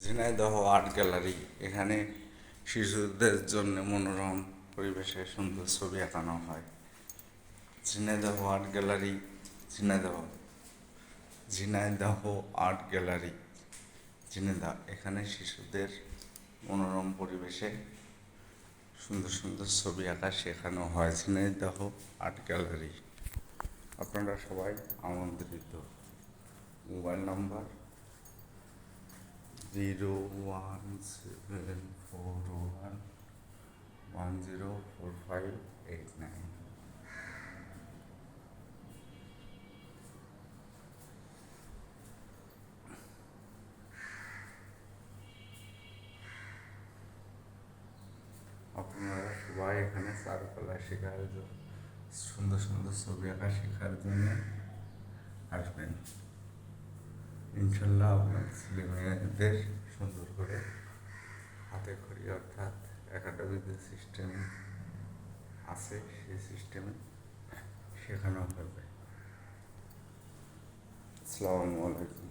Jhenaidah art gallery, এখানে শিশুদের জন্য মনোরম পরিবেশে সুন্দর ছবি আঁকানো হয়। Jhenaidah art gallery, Jhenaidah Jhenaidah art gallery, Jhenaidah, এখানে শিশুদের মনোরম পরিবেশে সুন্দর সুন্দর ছবি আঁকা শেখানো হয়। ঝিনাইদহ আর্ট গ্যালারি, আপনারা সবাই আমন্ত্রিত। Mobile number 01741104589। আপনারা সবাই এখানে চারুকলা শেখার জন্য, সুন্দর সুন্দর ছবি আঁকা শেখার জন্য আসবেন। ইনশাল্লাহ আপনার ছেলে মেয়েদের সুন্দর করে হাতে খড়ি অর্থাৎ একাডেমিতে সিস্টেম আছে, সেই সিস্টেমে শেখানো হবে। আসসালামু আলাইকুম।